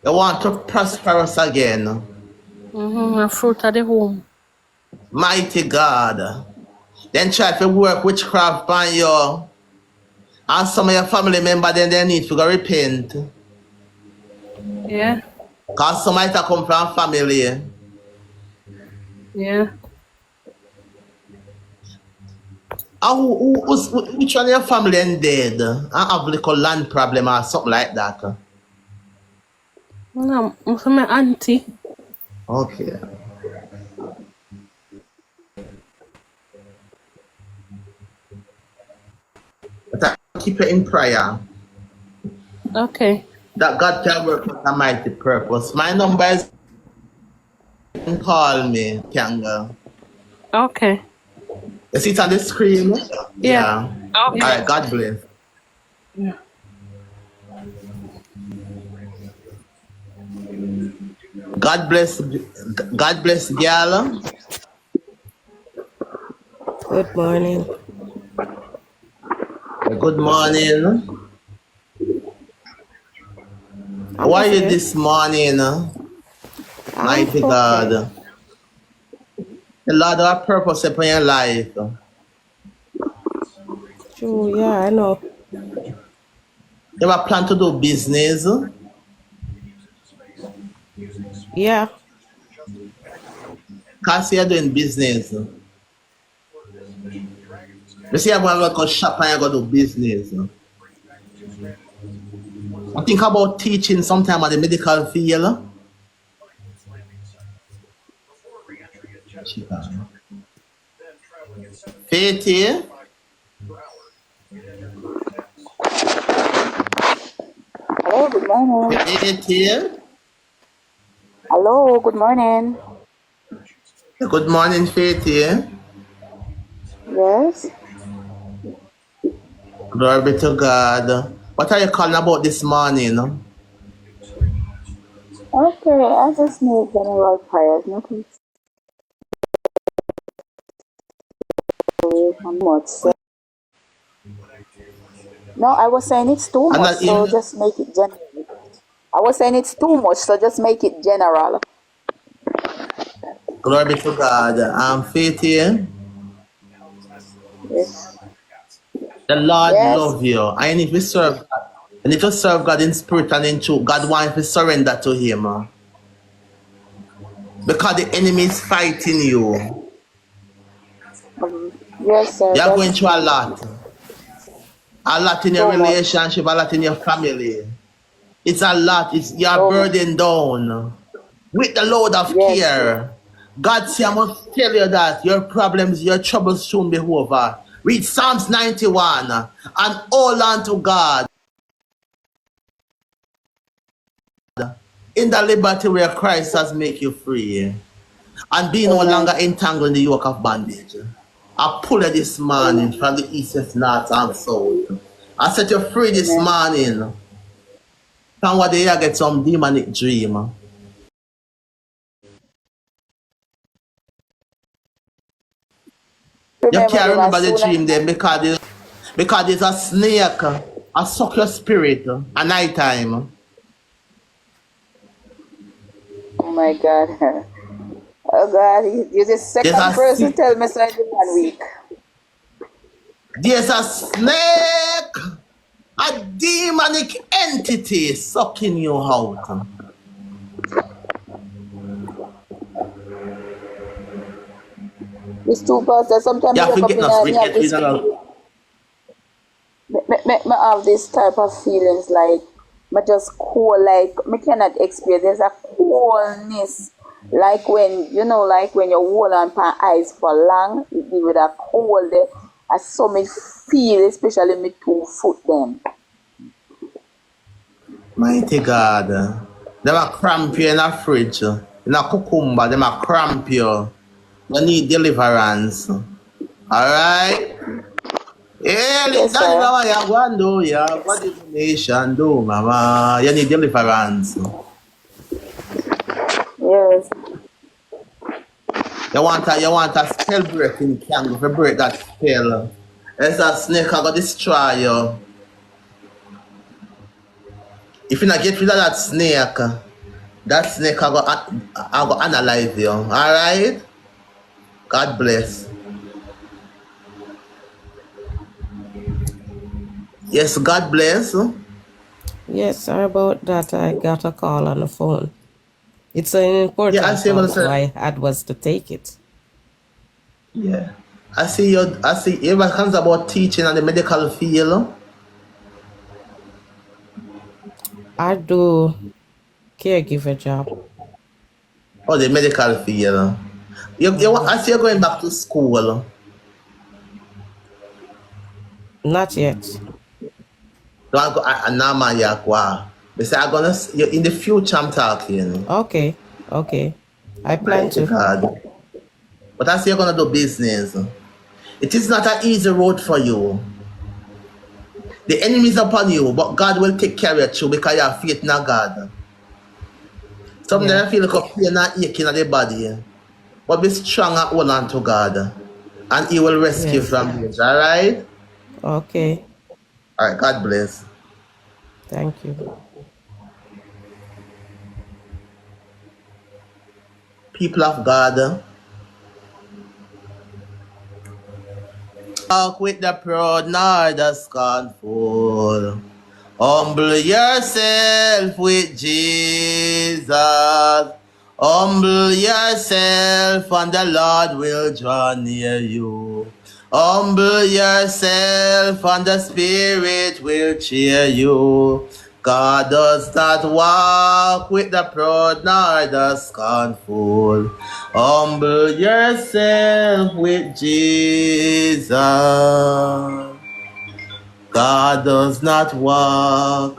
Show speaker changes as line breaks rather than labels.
You want to prosper us again.
A fruit of the home.
Mighty God. Then try to work witchcraft on you. And some of your family members, then they need to go repent.
Yeah.
Because some might have come from family.
Yeah.
And which one of your family is dead? And have like a land problem or something like that.
No, my auntie.
Okay. But I keep it in prayer
Okay.
that God can work with a mighty purpose. My number is, you can call me, Kanga.
Okay.
You see it on the screen?
Yeah.
Yeah. All right, God bless.
Yeah.
God bless, God bless, girl.
Good morning.
Good morning.
I'm
How are
just
you
here.
this morning?
I'm
Mighty
okay.
God. The Lord have purpose upon your life.
True, yeah, I know.
You have a plan to do business.
Yeah.
Because you're doing business. You see, I'm going to go shop and you're going to do business. I think about teaching sometime at the medical field. Faith,
Hello, good morning.
Faith.
Hello, good morning.
Good morning, Faith.
Yes.
Glory be to God. What are you calling about this morning?
Okay, I just need general prayers, nothing much. So, no, I was saying it's too
I'm
much,
not
so
in.
just make it general. I was saying it's too much, so just make it general.
Glory be to God. I'm Faith.
Yes.
The Lord
Yes.
love you. I need to serve God. I need to serve God in spirit and in truth. God wants to surrender to Him. Because the enemy is fighting you.
Yes, sir.
You're going
That's
through a lot. A lot in your
so much.
relationship, a lot in your family. It's a lot. You're
So much.
burdened down with the load of
Yes, sir.
care. God say, I must tell you that your problems, your troubles soon be over. Read Psalms 91 and hold on to God in the liberty where Christ has made you free. And be no longer
Amen.
entangled in the yoke of bondage. I pull you this morning
Amen.
from the east, west, north, and south. I set you free this
Amen.
morning from what they get some demonic dream. You
Remember
can't
them as
remember the
soon as
dream then because there's a snake, a suck your spirit at night time.
oh my God. Oh God, you're the
There's
second
a
person to tell me so in 1 week.
there's a snake, a demonic entity sucking you out.
It's too fast. Sometimes
You
I
have
wake
to
up
get
in
us
me have
get rid
this
of.
me have this type of feelings like me just cool, like me cannot explain. There's a coolness, like like when you hold on pan ice for long, it give it a cold. I saw me feel, especially me 2 foot them.
Mighty God. Them a cramp you in a fridge. In a cucumber, them a cramp you. You need deliverance. Alright? Yeah,
Yes,
that is
sir.
what you want to do. Yeah, what did the nation do, mama? You need deliverance.
Yes.
You want a spell breaking candle to break that spell. There's a snake I go destroy you. If you not get rid of that snake, That snake I go analyze you. All right. God bless. Yes, God bless.
Yes, sorry about that. I got a call on the phone. It's an
Yeah, I
important
see you
call,
gonna
so
say.
I had was to take it.
Yeah. I see you. I see everybody comes about teaching on the medical field.
I do caregiver job.
Or the medical field. I see you're going back to school.
Not yet.
Don't go anama yakwa. They say I'm gonna in the future I'm talking.
Okay. Okay. I plan
Mighty
to.
God. But I say you're gonna do business. It is not an easy road for you. The enemy is upon you, but God will take care of you because you have faith in God. Some
Yeah.
days I feel like a pain and aching in the body. But be strong and hold on to God. And He will rescue you
Yes.
from this. Alright?
Okay.
Alright, God bless.
Thank you.
People of God. Walk with the proud nor the scornful. Humble yourself with Jesus. Humble yourself and the Lord will draw near you. Humble yourself and the Spirit will cheer you. God does not walk with the proud nor the scornful. Humble yourself with Jesus. God does not walk